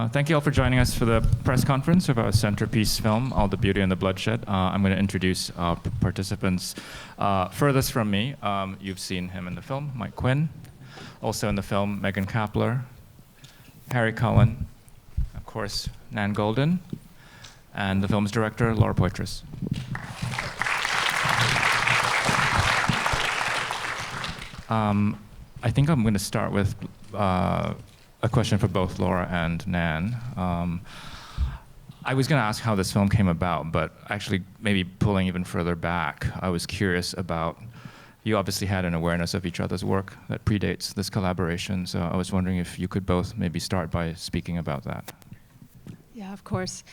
Thank you all for joining us for the press conference of our Centerpiece film, All the Beauty and the Bloodshed. I'm going to introduce our participants. Furthest from me, you've seen him in the film, Mike Quinn. Also in the film, Megan Kapler, Harry Cullen, of course, Nan Goldin, and the film's director, Laura Poitras. I think I'm going to start with a question for both Laura and Nan. I was going to ask how this film came about, but actually maybe pulling even further back, I was curious about, you obviously had an awareness of each other's work that predates this collaboration, so I was wondering if you could both maybe start by speaking about that. Yeah, of course.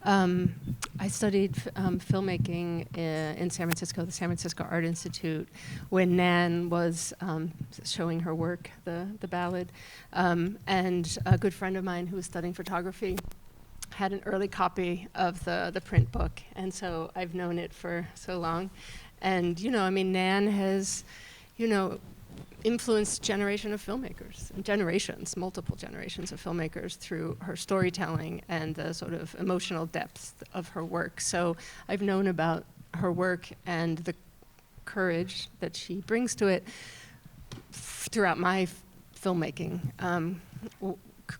I studied filmmaking in San Francisco, the San Francisco Art Institute, when Nan was showing her work, the ballad. And a good friend of mine who was studying photography had an early copy of the print book. And so I've known it for so long. And, you know, I mean, Nan has, you know, influenced generation of filmmakers, generations, multiple generations of filmmakers through her storytelling and the sort of emotional depth of her work. So I've known about her work and the courage that she brings to it throughout my filmmaking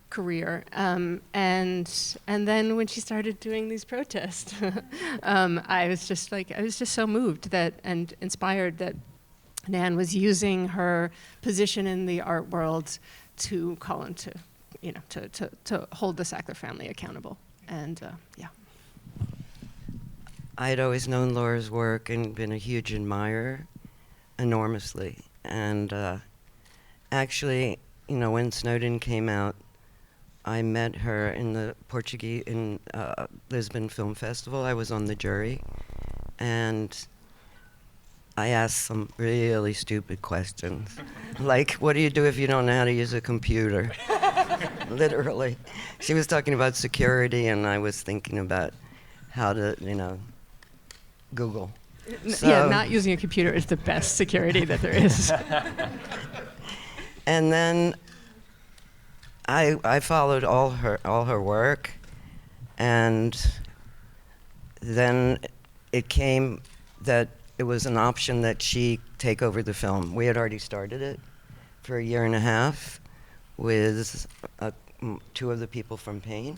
career. And then when she started doing these protests, I was just so moved that and inspired that Nan was using her position in the art world to call into, you know, to hold the Sackler family accountable. And yeah. I had always known Laura's work and been a huge admirer, enormously. And actually, you know, when Snowden came out, I met her in the Lisbon Film Festival. I was on the jury, and I asked some really stupid questions. Like, what do you do if you don't know how to use a computer? Literally. She was talking about security, and I was thinking about how to, you know, Google. Yeah, not using a computer is the best security that there is. And then I followed all her work, and then it came that it was an option that she take over the film. We had already started it for a year and a half with two of the people from P.A.I.N.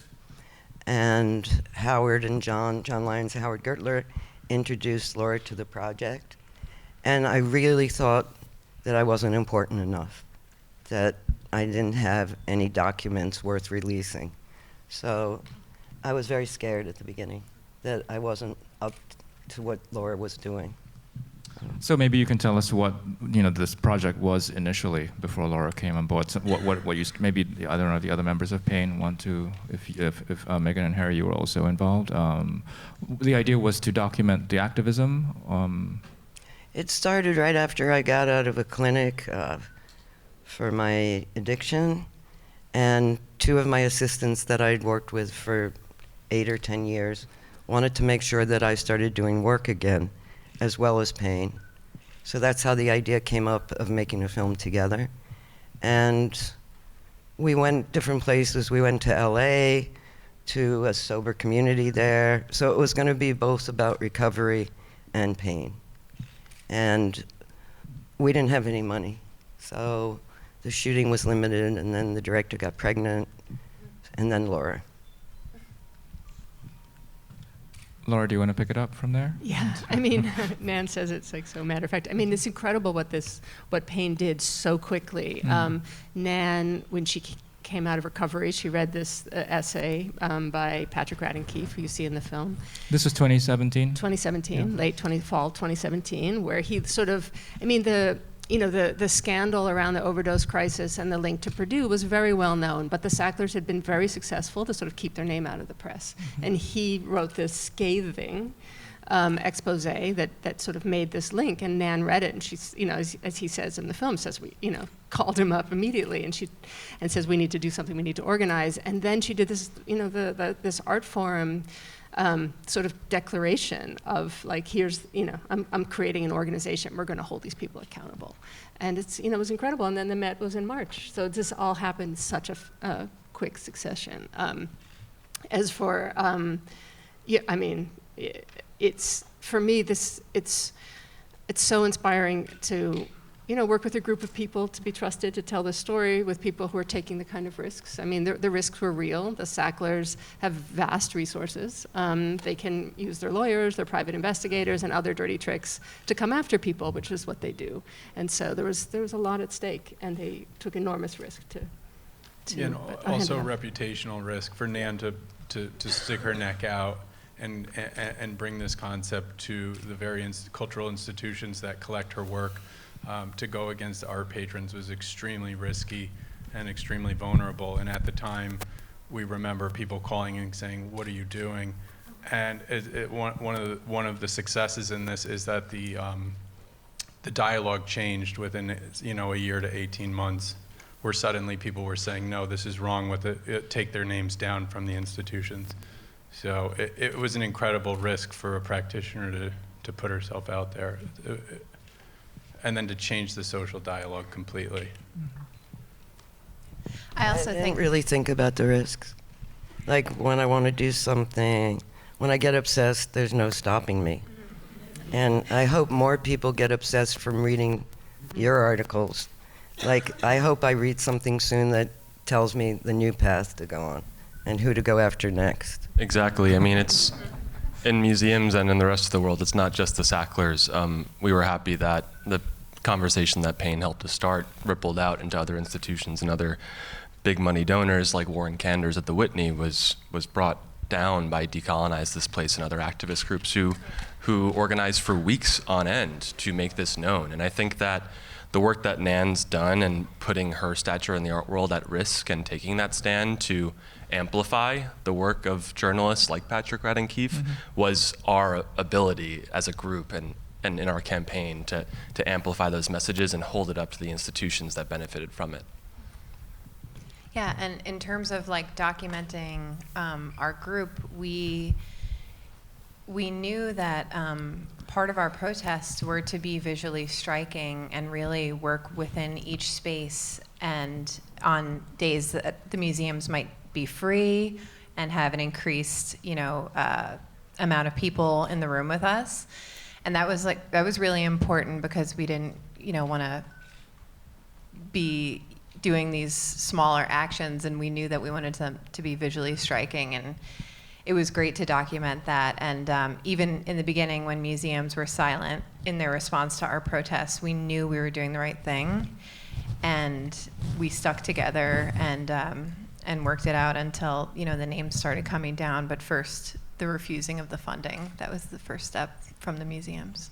And Howard and John Lyons, Howard Gertler, introduced Laura to the project. And I really thought that I wasn't important enough, that I didn't have any documents worth releasing. So I was very scared at the beginning that I wasn't up to what Laura was doing. So maybe you can tell us what, you know, this project was initially before Laura came on board. So what you maybe I don't know the other members of P.A.I.N. want to, if Megan and Harry, you were also involved. The idea was to document the activism. It started right after I got out of a clinic for my addiction, and two of my assistants that I'd worked with for 8 or 10 years wanted to make sure that I started doing work again, as well as P.A.I.N. So that's how the idea came up of making a film together. And we went different places. We went to LA, to a sober community there. So it was going to be both about recovery and pain. And we didn't have any money. So the shooting was limited, and then the director got pregnant, and then Laura. Laura, do you want to pick it up from there? Yeah, I mean, Nan says it's like so matter of fact. I mean, it's incredible what P.A.I.N. did so quickly. Nan, when she came out of recovery, she read this essay by Patrick Radden Keefe, who you see in the film. This was 2017? 2017, yeah. Fall 2017, where he sort of, I mean, the scandal around the overdose crisis and the link to Purdue was very well known, but the Sacklers had been very successful to sort of keep their name out of the press. Mm-hmm. And he wrote this scathing expose that sort of made this link, and Nan read it, and she's, you know, as he says in the film, says, we, you know, called him up immediately, and says, we need to do something, we need to organize. And then she did this, you know, this art forum sort of declaration of like, here's, you know, I'm creating an organization, we're going to hold these people accountable. And it's, you know, it was incredible. And then the Met was in March. So this all happened such a quick succession. As for, yeah, I mean, it's, for me, it's so inspiring to, work with a group of people to be trusted to tell the story with people who are taking the kind of risks. I mean, the risks were real. The Sacklers have vast resources. They can use their lawyers, their private investigators, and other dirty tricks to come after people, which is what they do. And so there was a lot at stake, and they took enormous risk to and also reputational risk for Nan to stick her neck out and bring this concept to the various cultural institutions that collect her work. To go against art patrons was extremely risky and extremely vulnerable. And at the time, we remember people calling and saying, "What are you doing?" And one of the successes in this is that the dialogue changed within a year to 18 months, where suddenly people were saying, "No, this is wrong with it. Take their names down from the institutions." So it was an incredible risk for a practitioner to put herself out there. And then to change the social dialogue completely. I also didn't really think about the risks. Like when I want to do something, when I get obsessed, there's no stopping me. And I hope more people get obsessed from reading your articles. Like I hope I read something soon that tells me the new path to go on and who to go after next. Exactly. I mean, it's in museums and in the rest of the world, it's not just the Sacklers. We were happy that the conversation that P.A.I.N helped to start rippled out into other institutions and other big money donors like Warren Kanders at the Whitney was brought down by Decolonize This Place and other activist groups who organized for weeks on end to make this known. And I think that the work that Nan's done and putting her stature in the art world at risk and taking that stand to amplify the work of journalists like Patrick Radden Keefe was our ability as a group and in our campaign to amplify those messages and hold it up to the institutions that benefited from it. Yeah, and in terms of like documenting our group, we knew that part of our protests were to be visually striking and really work within each space, and on days that the museums might be free and have an increased, amount of people in the room with us. And that was really important because we didn't, want to be doing these smaller actions, and we knew that we wanted them to be visually striking, and it was great to document that. And even in the beginning, when museums were silent in their response to our protests, we knew we were doing the right thing, and we stuck together and worked it out until the names started coming down. But first, the refusing of the funding. That was the first step from the museums.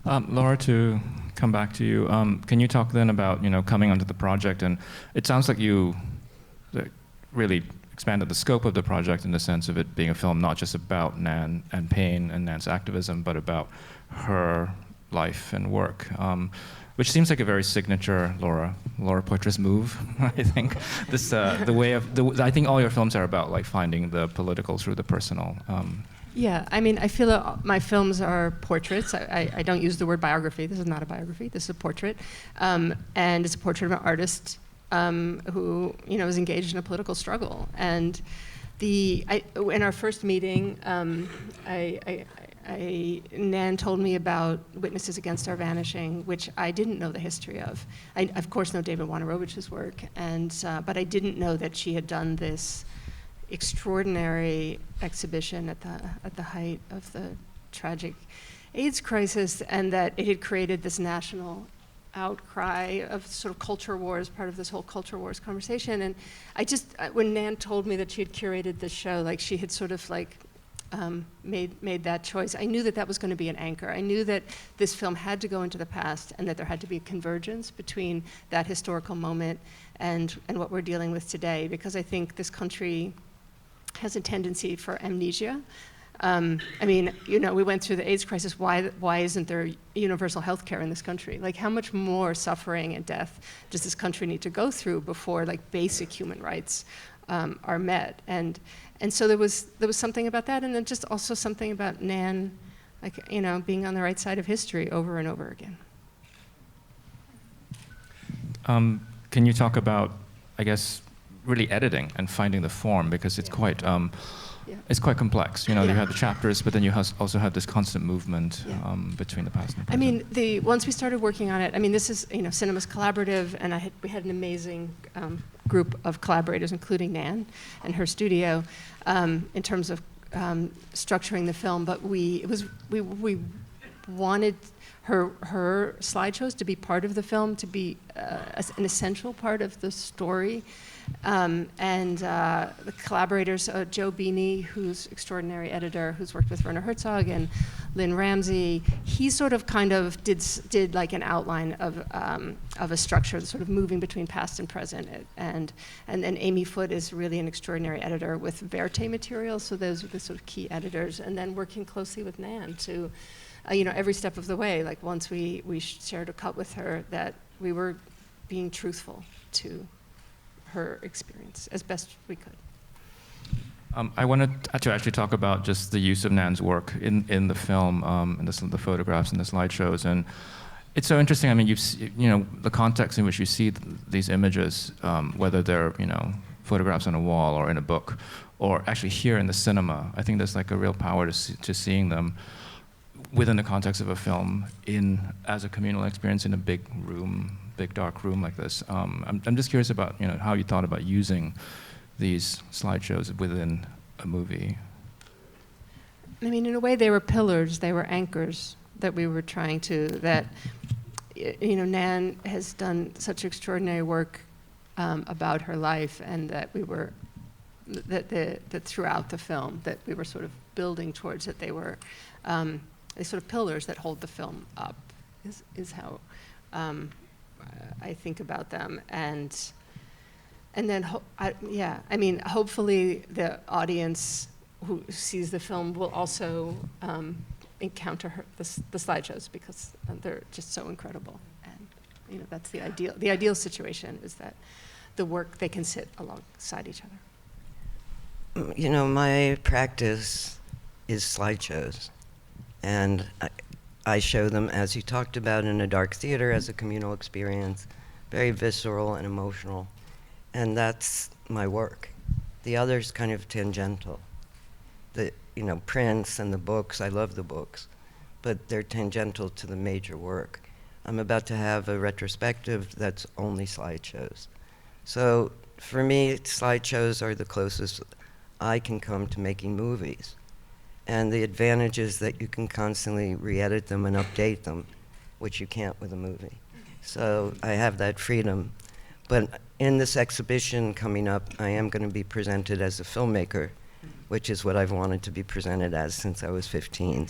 Laura, to come back to you, can you talk then about coming onto the project? And it sounds like you really expanded the scope of the project in the sense of it being a film not just about Nan and P.A.I.N and Nan's activism, but about her life and work, which seems like a very signature Laura Poitras move. I think this I think all your films are about like finding the political through the personal. Yeah, I mean, I feel that my films are portraits. I don't use the word biography. This is not a biography. This is a portrait. And it's a portrait of an artist who, is engaged in a political struggle. And in our first meeting, Nan told me about Witnesses Against Our Vanishing, which I didn't know the history of. I, of course, know David Wojnarowicz's work, but I didn't know that she had done this extraordinary exhibition at the height of the tragic AIDS crisis, and that it had created this national outcry of sort of culture wars, part of this whole culture wars conversation. And when Nan told me that she had curated this show, like she had sort of like made that choice, I knew that was going to be an anchor. I knew that this film had to go into the past, and that there had to be a convergence between that historical moment and what we're dealing with today, because I think this country has a tendency for amnesia. I mean, we went through the AIDS crisis. Why isn't there universal health care in this country? Like, how much more suffering and death does this country need to go through before like basic human rights are met? And so there was something about that, and then just also something about Nan, like being on the right side of history over and over again. Can you talk about, I guess, really editing and finding the form, because it's quite Yeah. it's quite complex. You know, you Yeah. have the chapters, but then you also have this constant movement Yeah. between the past and the I present. mean, once we started working on it, I mean, this is, cinema's collaborative, and we had an amazing group of collaborators, including Nan and her studio, in terms of structuring the film. But we wanted her slideshows to be part of the film, to be an essential part of the story. The collaborators, Joe Beanie, who's extraordinary editor, who's worked with Werner Herzog, and Lynn Ramsey, he sort of kind of did like an outline of a structure, sort of moving between past and present. And then Amy Foote is really an extraordinary editor with Verite materials, so those are the sort of key editors. And then working closely with Nan to, every step of the way, like once we shared a cut with her, that we were being truthful to her experience as best we could. I wanted to actually talk about just the use of Nan's work in the film, and the photographs and the slideshows. And it's so interesting. I mean, the context in which you see these images, whether they're photographs on a wall or in a book, or actually here in the cinema. I think there's like a real power to seeing them within the context of a film, as a communal experience in a big dark room like this. I'm just curious about how you thought about using these slideshows within a movie. I mean, in a way, they were pillars, they were anchors that we were trying to. Nan has done such extraordinary work about her life, and that that throughout the film that we were sort of building towards, that they were sort of pillars that hold the film up. Is how I think about them, and then hopefully the audience who sees the film will also encounter the slideshows, because they're just so incredible. And that's the ideal. The ideal situation is that the work, they can sit alongside each other. My practice is slideshows, and I show them, as you talked about, in a dark theater, as a communal experience, very visceral and emotional. And that's my work. The other's kind of tangential. The prints and the books, I love the books, but they're tangential to the major work. I'm about to have a retrospective that's only slideshows. So for me, slideshows are the closest I can come to making movies. And the advantage is that you can constantly re-edit them and update them, which you can't with a movie. So I have that freedom. But in this exhibition coming up, I am going to be presented as a filmmaker, which is what I've wanted to be presented as since I was 15.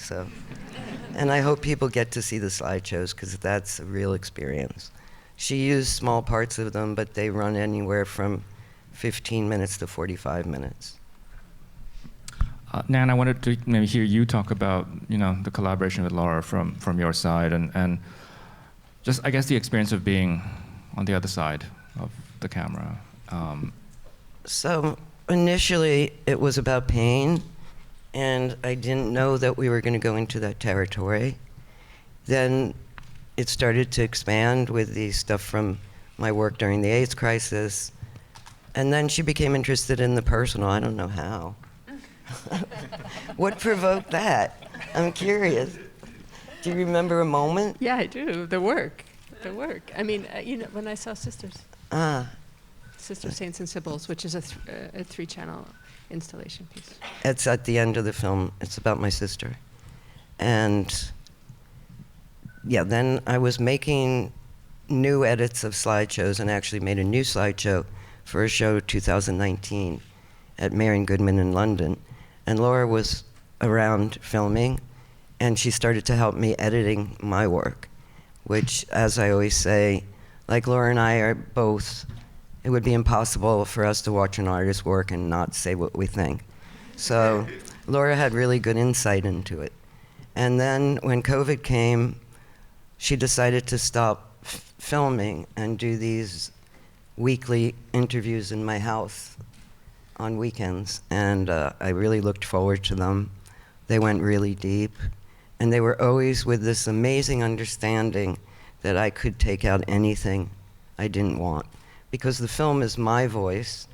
And I hope people get to see the slideshows, because that's a real experience. She used small parts of them, but they run anywhere from 15 minutes to 45 minutes. Nan, I wanted to maybe hear you talk about the collaboration with Laura from your side, and just, I guess, the experience of being on the other side of the camera. So initially it was about P.A.I.N, and I didn't know that we were going to go into that territory. Then it started to expand with the stuff from my work during the AIDS crisis, and then she became interested in the personal. I don't know how. What provoked that? I'm curious. Do you remember a moment? Yeah, I do. The work. I mean, when I saw Sisters. Sisters, Saints, and Sibyls, which is a 3-channel installation piece. It's at the end of the film. It's about my sister. And then I was making new edits of slideshows, and actually made a new slideshow for a show 2019 at Marion Goodman in London. And Laura was around filming, and she started to help me editing my work, which, as I always say, like Laura and I are both, it would be impossible for us to watch an artist's work and not say what we think. So Laura had really good insight into it. And then when COVID came, she decided to stop filming and do these weekly interviews in my house on weekends, and I really looked forward to them. They went really deep, and they were always with this amazing understanding that I could take out anything I didn't want, because the film is my voice,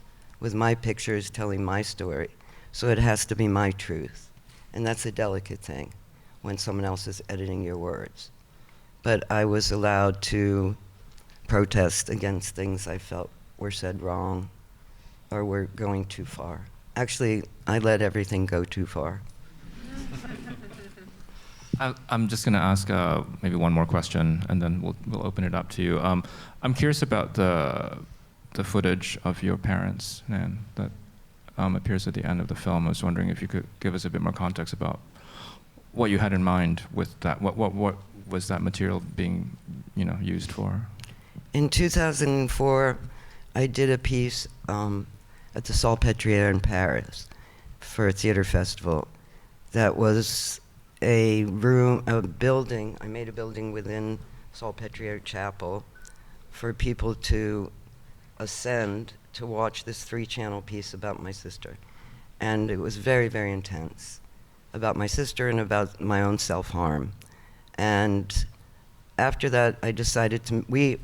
with my pictures telling my story. So it has to be my truth. And that's a delicate thing when someone else is editing your words. But I was allowed to protest against things I felt were said wrong or were going too far. Actually, I let everything go too far. I'm just going to ask maybe one more question, and then we'll open it up to you. I'm curious about the footage of your parents, Nan, that appears at the end of the film. I was wondering if you could give us a bit more context about what you had in mind with that. What was that material being, used for? In 2004, I did a piece at the Salpêtrière in Paris for a theater festival that was a building. I made a building within Salpêtrière Chapel for people to ascend to watch this 3-channel piece about my sister. And it was very, very intense about my sister and about my own self-harm. And after that, I decided to, me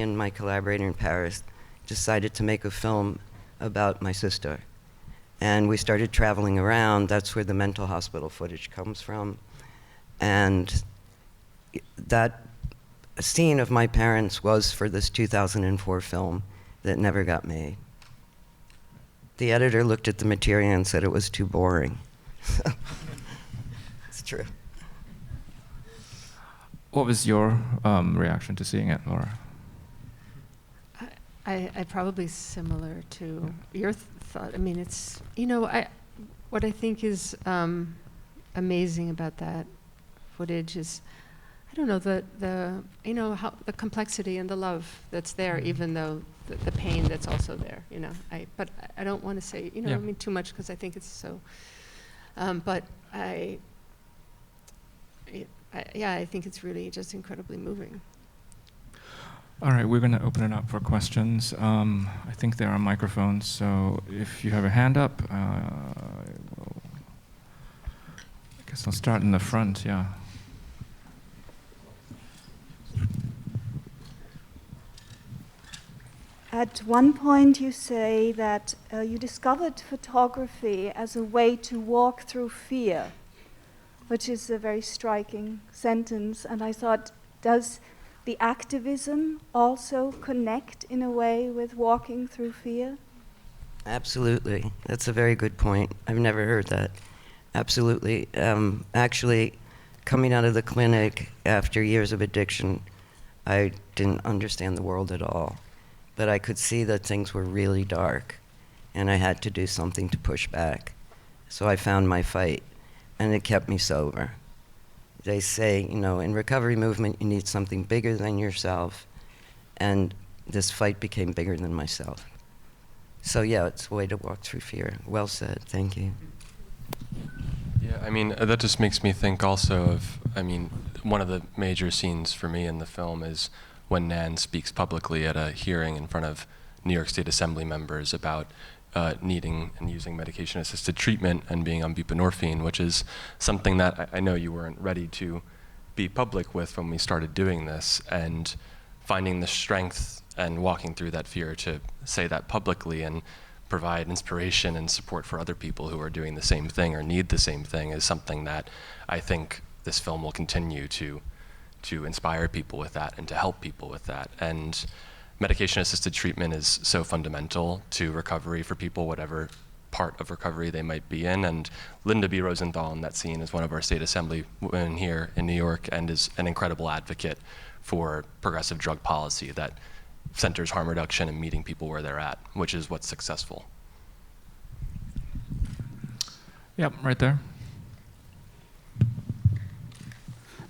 and my collaborator in Paris, decided to make a film about my sister. And we started traveling around. That's where the mental hospital footage comes from. And that scene of my parents was for this 2004 film that never got made. The editor looked at the material and said it was too boring. It's true. What was your reaction to seeing it, Laura? I probably similar to your thought. I mean, it's, what I think is amazing about that footage is, I don't know, how the complexity and the love that's there, even though the pain that's also there, But I don't want to say, too much, because I think it's so, but I think it's really just incredibly moving. All right, we're going to open it up for questions. I think there are microphones, so if you have a hand up, I guess I'll start in the front, yeah. At one point you say that you discovered photography as a way to walk through fear, which is a very striking sentence, and I thought, does the activism also connect in a way with walking through fear? Absolutely. That's a very good point. I've never heard that. Absolutely. Actually, coming out of the clinic after years of addiction, I didn't understand the world at all. But I could see that things were really dark, and I had to do something to push back. So I found my fight, and it kept me sober. They say, in recovery movement, you need something bigger than yourself, and this fight became bigger than myself. So yeah, it's a way to walk through fear. Well said, thank you. Yeah, that just makes me think also of, one of the major scenes for me in the film is when Nan speaks publicly at a hearing in front of New York State Assembly members about needing and using medication-assisted treatment and being on buprenorphine, which is something that I know you weren't ready to be public with when we started doing this, and finding the strength and walking through that fear to say that publicly and provide inspiration and support for other people who are doing the same thing or need the same thing is something that I think this film will continue to inspire people with that and to help people with that. And medication-assisted treatment is so fundamental to recovery for people, whatever part of recovery they might be in. And Linda B. Rosenthal in that scene is one of our state assembly women here in New York and is an incredible advocate for progressive drug policy that centers harm reduction and meeting people where they're at, which is what's successful. Yep, right there.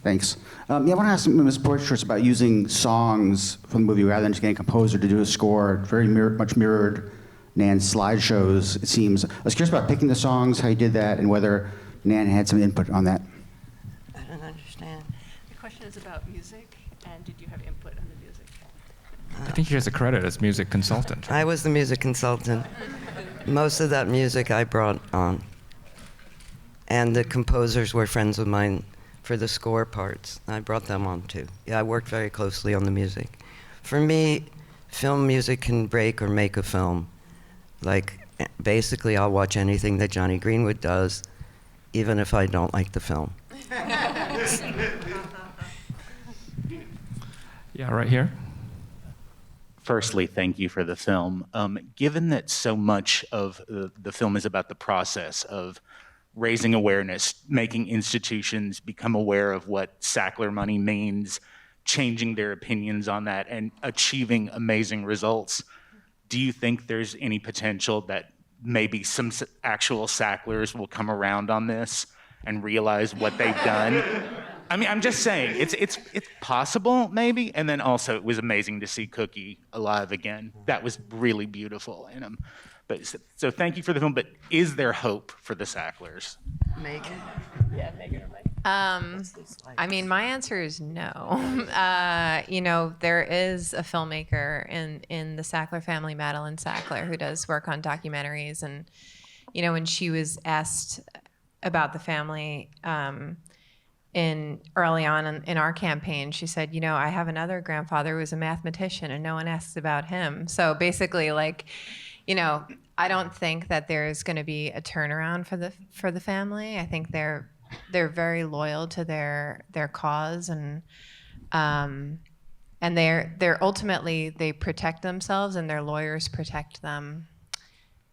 Thanks. I want to ask Ms. Poitras about using songs from the movie rather than just getting a composer to do a score. Very much mirrored Nan's slideshows, it seems. I was curious about picking the songs, how you did that, and whether Nan had some input on that. I don't understand. The question is about music, and did you have input on the music? I think he has a credit as music consultant. I was the music consultant. Most of that music I brought on. And the composers were friends of mine for the score parts. I brought them on too. Yeah, I worked very closely on the music. For me, film music can break or make a film. Like, basically, I'll watch anything that Johnny Greenwood does, even if I don't like the film. Yeah, right here. Firstly, thank you for the film. Given that so much of the film is about the process of raising awareness, making institutions become aware of what Sackler money means, changing their opinions on that, and achieving amazing results, do you think there's any potential that maybe some actual Sacklers will come around on this and realize what they've done? I mean, I'm just saying, it's possible, maybe. And then also, it was amazing to see Cookie alive again. That was really beautiful in him. But so thank you for the film. But is there hope for the Sacklers? Megan? Yeah, Megan or Mike. I mean, my answer is no. You know, there is a filmmaker in the Sackler family, Madeline Sackler, who does work on documentaries. And, you know, when she was asked about the family early on in our campaign, she said, you know, I have another grandfather who was a mathematician and no one asks about him. So basically, like, you know, I don't think that there's going to be a turnaround for the family. I think they're very loyal to their cause, and they're ultimately, they protect themselves and their lawyers protect them.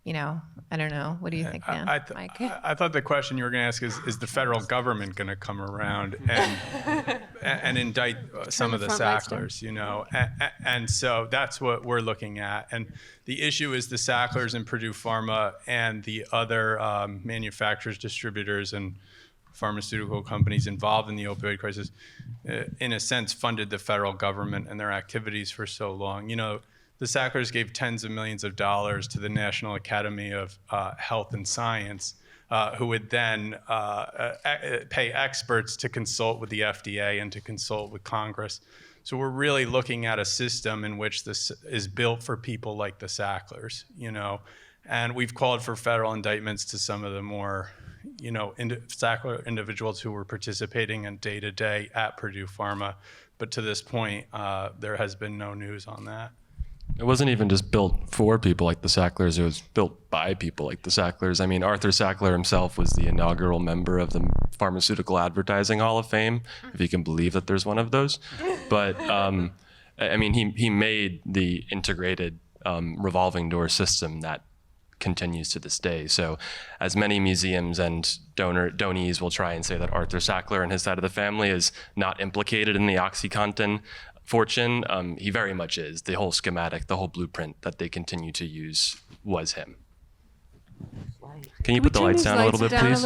You know, I don't know. What do you think, Dan? Mike? I thought the question you were going to ask is the federal government going to come around and indict some of the Sacklers, you know? And so that's what we're looking at. And the issue is the Sacklers and Purdue Pharma and the other manufacturers, distributors, and pharmaceutical companies involved in the opioid crisis, in a sense, funded the federal government and their activities for so long. You know, the Sacklers gave tens of millions of dollars to the National Academy of Health and Science, who would then pay experts to consult with the FDA and to consult with Congress. So we're really looking at a system in which this is built for people like the Sacklers, you know, and we've called for federal indictments to some of the more, you know, Sackler individuals who were participating in day-to-day at Purdue Pharma. But to this point, there has been no news on that. It wasn't even just built for people like the Sacklers, it was built by people like the Sacklers. I mean, Arthur Sackler himself was the inaugural member of the Pharmaceutical Advertising Hall of Fame, if you can believe that there's one of those. But, I mean, he made the integrated revolving door system that continues to this day. So as many museums and donees will try and say that Arthur Sackler and his side of the family is not implicated in the OxyContin fortune, he very much is. The whole schematic, the whole blueprint that they continue to use was him. Can you put the lights down a little bit, please?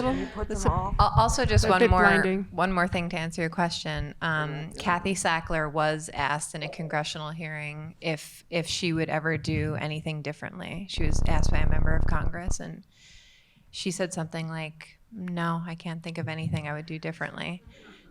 Also, just blinding. one more thing to answer your question. Kathy Sackler was asked in a congressional hearing if she would ever do anything differently. She was asked by a member of Congress, and she said something like, "No, I can't think of anything I would do differently."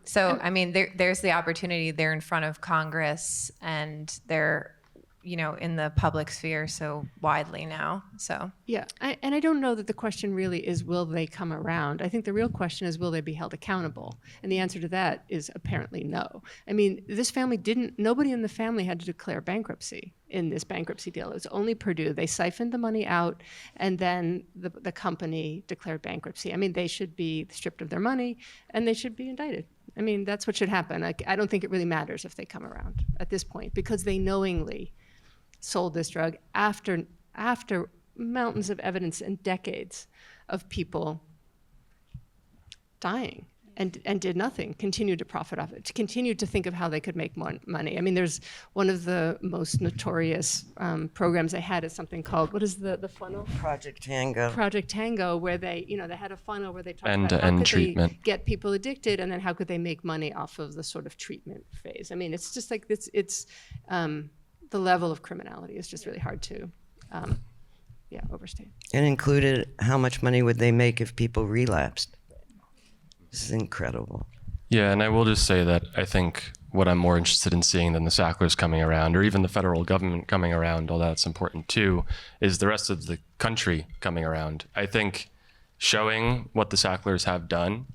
So, I mean, there's the opportunity. They're in front of Congress, and they're, you know, in the public sphere so widely now. So Yeah, and I don't know that the question really is, will they come around? I think the real question is, will they be held accountable? And the answer to that is apparently no. I mean, this family nobody in the family had to declare bankruptcy in this bankruptcy deal. It was only Purdue. They siphoned the money out, and then the company declared bankruptcy. I mean, they should be stripped of their money, and they should be indicted. I mean, that's what should happen. I don't think it really matters if they come around at this point, because they knowingly sold this drug after mountains of evidence and decades of people dying and did nothing, continued to profit off it, continued to think of how they could make more money. I mean, there's one of the most notorious programs they had is something called, what is the funnel? Project Tango. Project Tango, where they had a funnel where they talked about how End-to-end could treatment. they get people addicted, and then how could they make money off of the sort of treatment phase. I mean, it's just like it's the level of criminality is just really hard to overstate. It included how much money would they make if people relapsed. This is incredible. Yeah, and I will just say that I think what I'm more interested in seeing than the Sacklers coming around, or even the federal government coming around, although that's important too, is the rest of the country coming around. I think showing what the Sacklers have done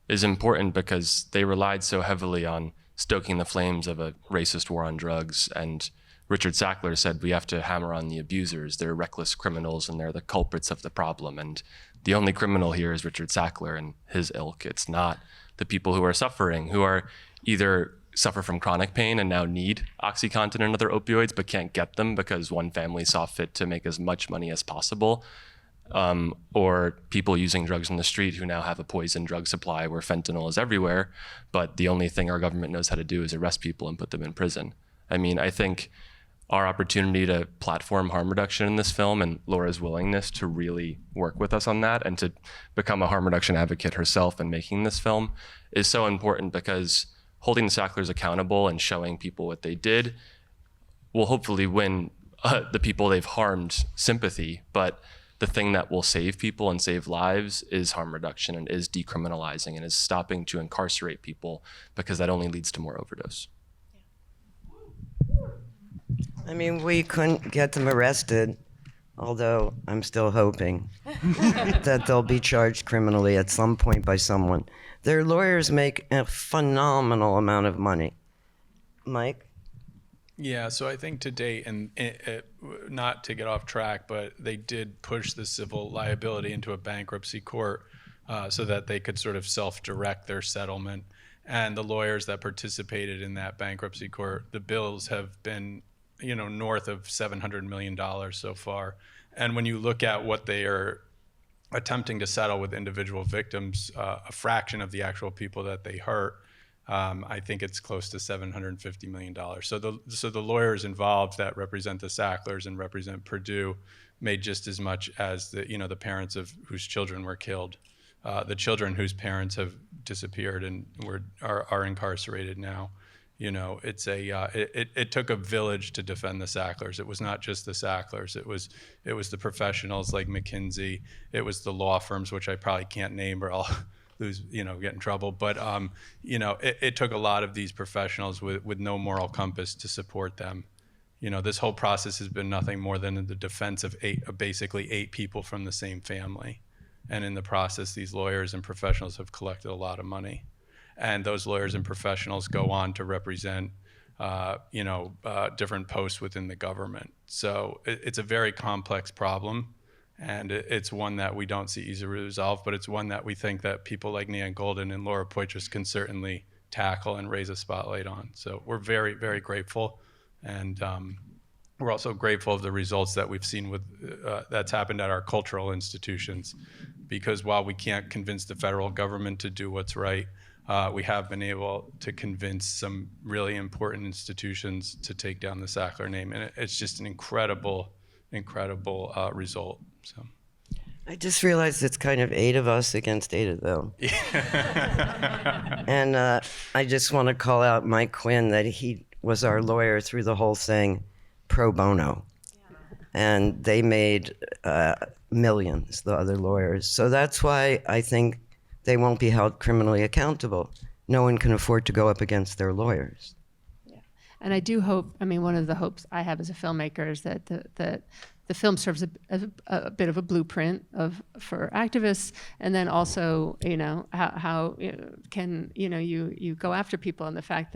is important because they relied so heavily on stoking the flames of a racist war on drugs and Richard Sackler said we have to hammer on the abusers. They're reckless criminals and they're the culprits of the problem. And the only criminal here is Richard Sackler and his ilk. It's not the people who are suffering, who are either suffer from chronic pain and now need OxyContin and other opioids, but can't get them because one family saw fit to make as much money as possible. Or people using drugs in the street who now have a poison drug supply where fentanyl is everywhere, but the only thing our government knows how to do is arrest people and put them in prison. I mean, I think our opportunity to platform harm reduction in this film and Laura's willingness to really work with us on that and to become a harm reduction advocate herself in making this film is so important, because holding the Sacklers accountable and showing people what they did will hopefully win the people they've harmed sympathy. But the thing that will save people and save lives is harm reduction, and is decriminalizing, and is stopping to incarcerate people, because that only leads to more overdose. I mean, we couldn't get them arrested, although I'm still hoping that they'll be charged criminally at some point by someone. Their lawyers make a phenomenal amount of money. Mike? Yeah, so I think to date, and not to get off track, but they did push the civil liability into a bankruptcy court so that they could sort of self-direct their settlement. And the lawyers that participated in that bankruptcy court, the bills have been, north of $700 million so far. And when you look at what they are attempting to settle with individual victims, a fraction of the actual people that they hurt, I think it's close to $750 million. So the lawyers involved that represent the Sacklers and represent Purdue made just as much as the parents of whose children were killed, the children whose parents have disappeared and are incarcerated now. It took a village to defend the Sacklers. It was not just the Sacklers. It was the professionals like McKinsey. It was the law firms, which I probably can't name or I'll get in trouble. But it took a lot of these professionals with no moral compass to support them. This whole process has been nothing more than the defense of basically eight people from the same family. And in the process, these lawyers and professionals have collected a lot of money. And those lawyers and professionals go on to represent, different posts within the government. So it's a very complex problem, and it's one that we don't see easily resolved, but it's one that we think that people like Nan Goldin and Laura Poitras can certainly tackle and raise a spotlight on. So we're very, very grateful, and we're also grateful of the results that we've seen with that's happened at our cultural institutions, because while we can't convince the federal government to do what's right, we have been able to convince some really important institutions to take down the Sackler name, and it's just an incredible result. So, I just realized it's kind of 8 of us against 8 of them. And I just want to call out Mike Quinn, that he was our lawyer through the whole thing, pro bono. And they made millions, the other lawyers. So that's why I think they won't be held criminally accountable. No one can afford to go up against their lawyers. Yeah. And I do hope, one of the hopes I have as a filmmaker is that the film serves a bit of a blueprint for activists, and then also, how can you go after people, and the fact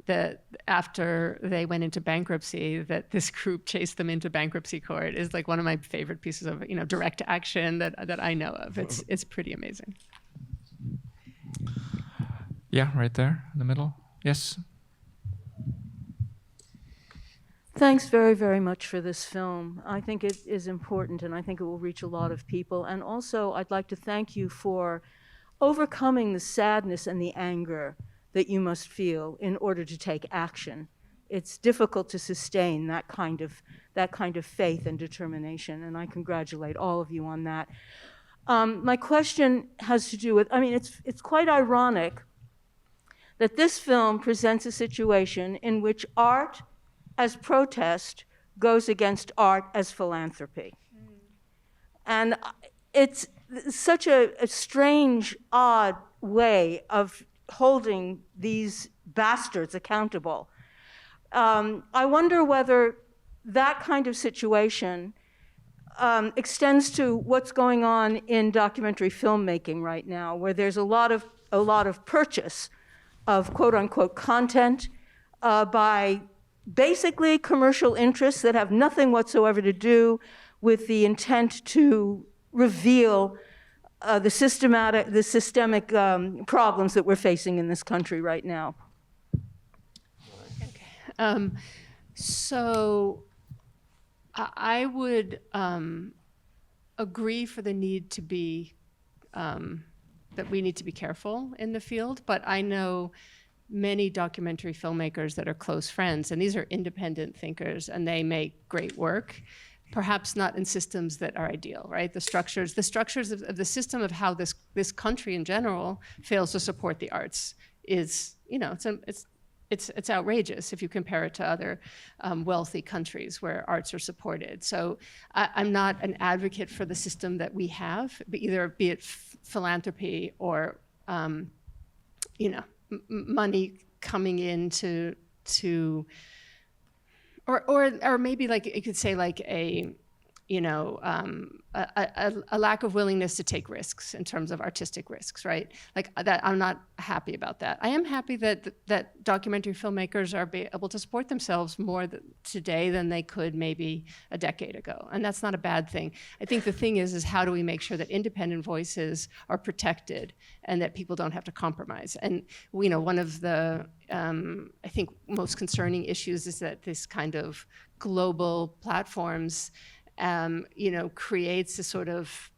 that after they went into bankruptcy, that this group chased them into bankruptcy court is like one of my favorite pieces of direct action that I know of. It's pretty amazing. Yeah, right there in the middle. Yes. Thanks very, very much for this film. I think it is important, and I think it will reach a lot of people. And also, I'd like to thank you for overcoming the sadness and the anger that you must feel in order to take action. It's difficult to sustain that kind of faith and determination, and I congratulate all of you on that. My question has to do with, it's quite ironic that this film presents a situation in which art as protest goes against art as philanthropy. And it's such a strange, odd way of holding these bastards accountable. I wonder whether that kind of situation extends to what's going on in documentary filmmaking right now, where there's a lot of purchase of quote unquote content by basically commercial interests that have nothing whatsoever to do with the intent to reveal the systemic problems that we're facing in this country right now. So I would agree for the need to be, that we need to be careful in the field, but I know many documentary filmmakers that are close friends, and these are independent thinkers, and they make great work, perhaps not in systems that are ideal, right? The structures of the system of how this country in general fails to support the arts is, you know, it's outrageous if you compare it to other wealthy countries where arts are supported. So I'm not an advocate for the system that we have, but either be it philanthropy or, you know, money coming into or maybe like you could say like a, you know, a lack of willingness to take risks in terms of artistic risks, right? Like that, I'm not happy about that. I am happy that documentary filmmakers are able to support themselves more today than they could maybe a decade ago, and that's not a bad thing. I think the thing is how do we make sure that independent voices are protected and that people don't have to compromise? And you know, one of the I think most concerning issues is that this kind of global platforms you know, creates a sort of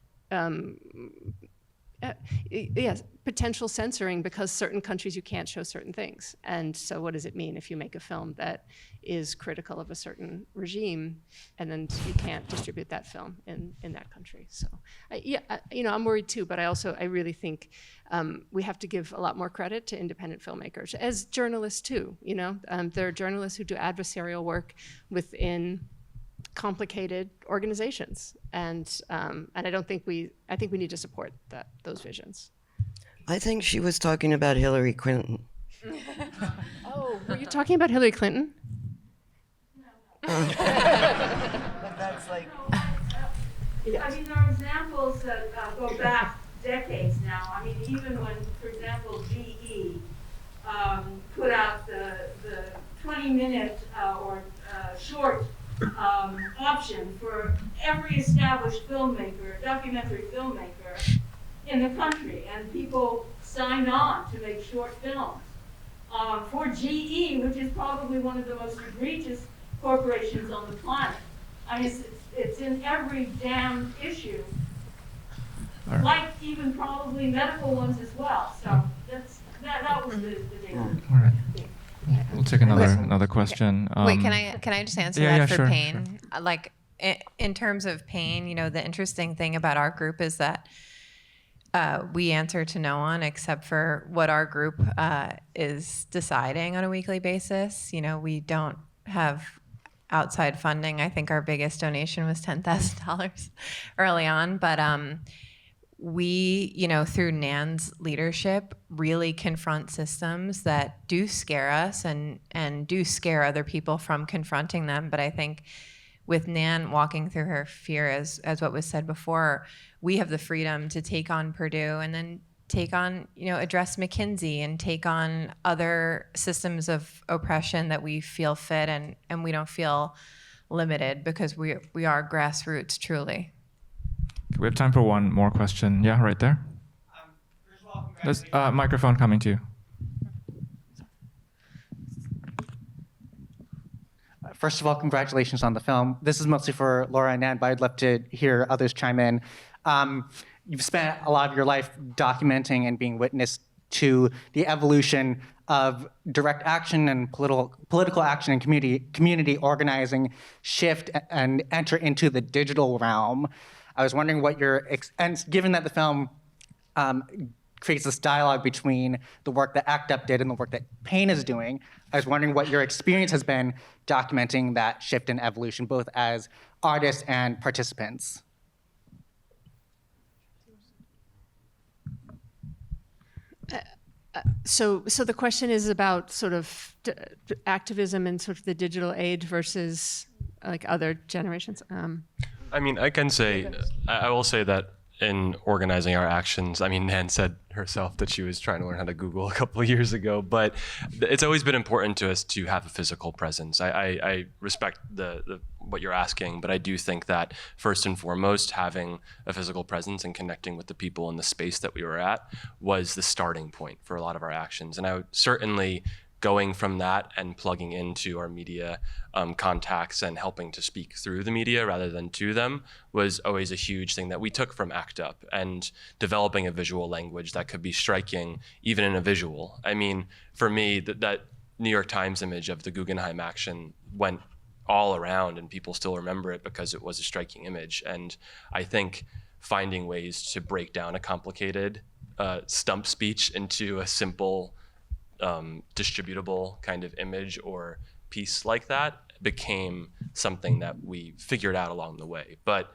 yes, potential censoring because certain countries you can't show certain things. And so what does it mean if you make a film that is critical of a certain regime and then you can't distribute that film in that country? So yeah, you know, I'm worried too, but I really think we have to give a lot more credit to independent filmmakers, as journalists too, you know. There are journalists who do adversarial work within complicated organizations, and I think we need to support those visions. I think she was talking about Hillary Clinton. Oh, were you talking about Hillary Clinton? But that's like. I mean, there are examples that go back decades now. I mean, even when, for example, GE put out the 20-minute or short option for every established filmmaker, documentary filmmaker in the country, and people signed on to make short films. For GE, which is probably one of the most egregious corporations on the planet. I mean, it's in every damn issue, Right. like even probably medical ones as well. So that was the danger. All right. We'll take another question. Wait, can I just answer yeah, that for sure, P.A.I.N? Like in terms of P.A.I.N, you know, the interesting thing about our group is that we answer to no one except for what our group is deciding on a weekly basis. You know, we don't have outside funding. I think our biggest donation was $10,000 early on, but we, you know, through Nan's leadership, really confront systems that do scare us and do scare other people from confronting them. But I think with Nan walking through her fear, as what was said before, we have the freedom to take on Purdue and then take on, you know, address McKinsey and take on other systems of oppression that we feel fit, and we don't feel limited because we are grassroots, truly. We have time for one more question. Yeah, right there. There's a microphone coming to you. First of all, congratulations on the film. This is mostly for Laura and Nan, but I'd love to hear others chime in. You've spent a lot of your life documenting and being witness to the evolution of direct action and political action and community organizing shift and enter into the digital realm. I was wondering what and given that the film creates this dialogue between the work that ACT UP did and the work that P.A.I.N is doing, I was wondering what your experience has been documenting that shift and evolution, both as artists and participants. So the question is about sort of activism in sort of the digital age versus like other generations. I mean, I will say that in organizing our actions, I mean, Nan said herself that she was trying to learn how to Google a couple of years ago, but it's always been important to us to have a physical presence. I respect what you're asking, but I do think that first and foremost, having a physical presence and connecting with the people in the space that we were at was the starting point for a lot of our actions. And I would certainly, going from that and plugging into our media contacts and helping to speak through the media rather than to them was always a huge thing that we took from ACT UP, and developing a visual language that could be striking even in a visual. I mean, for me, that New York Times image of the Guggenheim action went all around and people still remember it because it was a striking image. And I think finding ways to break down a complicated stump speech into a simple distributable kind of image or piece like that became something that we figured out along the way. But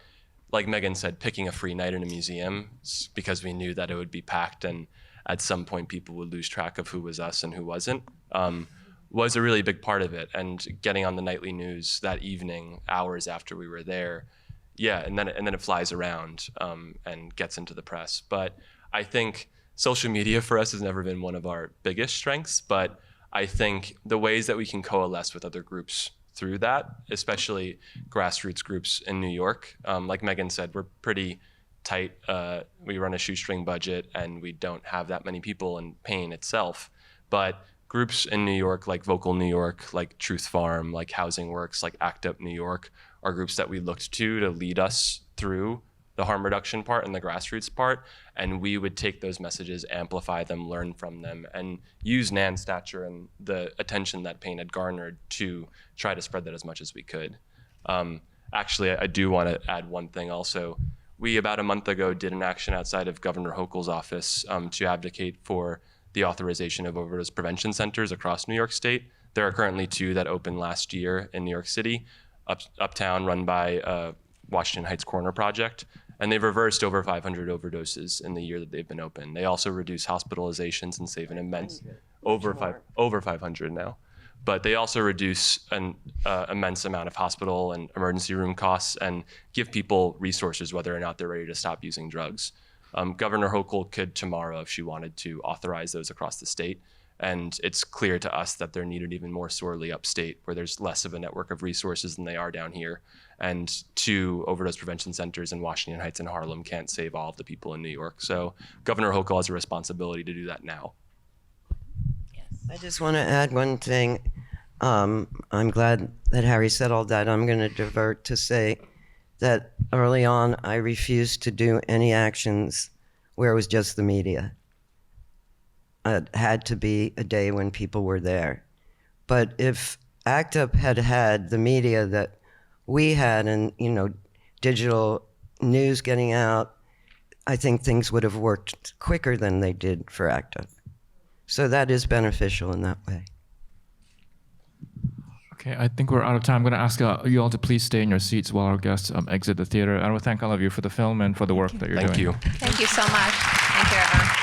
like Megan said, picking a free night in a museum because we knew that it would be packed and at some point people would lose track of who was us and who wasn't, was a really big part of it. And getting on the nightly news that evening, hours after we were there, yeah, and then it flies around and gets into the press. But I think social media for us has never been one of our biggest strengths, but I think the ways that we can coalesce with other groups through that, especially grassroots groups in New York, like Megan said, we're pretty tight. We run a shoestring budget and we don't have that many people in P.A.I.N itself, but groups in New York like Vocal New York, like Truth Farm, like Housing Works, like ACT UP New York are groups that we looked to lead us through the harm reduction part and the grassroots part, and we would take those messages, amplify them, learn from them, and use Nan's stature and the attention that P.A.I.N had garnered to try to spread that as much as we could. Actually, I do want to add one thing also. We, about a month ago, did an action outside of Governor Hochul's office to advocate for the authorization of overdose prevention centers across New York State. There are currently 2 that opened last year in New York City, uptown, run by Washington Heights Corner Project, and they've reversed over 500 overdoses in the year that they've been open. They also reduce hospitalizations and save an immense, over 500 now. But they also reduce an immense amount of hospital and emergency room costs and give people resources whether or not they're ready to stop using drugs. Governor Hochul could tomorrow, if she wanted to, authorize those across the state. And it's clear to us that they're needed even more sorely upstate, where there's less of a network of resources than they are down here. And 2 overdose prevention centers in Washington Heights and Harlem can't save all of the people in New York. So Governor Hochul has a responsibility to do that now. Yes. I just want to add one thing. I'm glad that Harry said all that. I'm going to divert to say that early on, I refused to do any actions where it was just the media. It had to be a day when people were there. But if ACT UP had had the media that we had and, digital news getting out, I think things would have worked quicker than they did for ACT UP. So that is beneficial in that way. Okay, I think we're out of time. I'm going to ask you all to please stay in your seats while our guests exit the theater. I want to thank all of you for the film and for the work that you're doing. Thank you. Thank you so much. Thank you, everyone.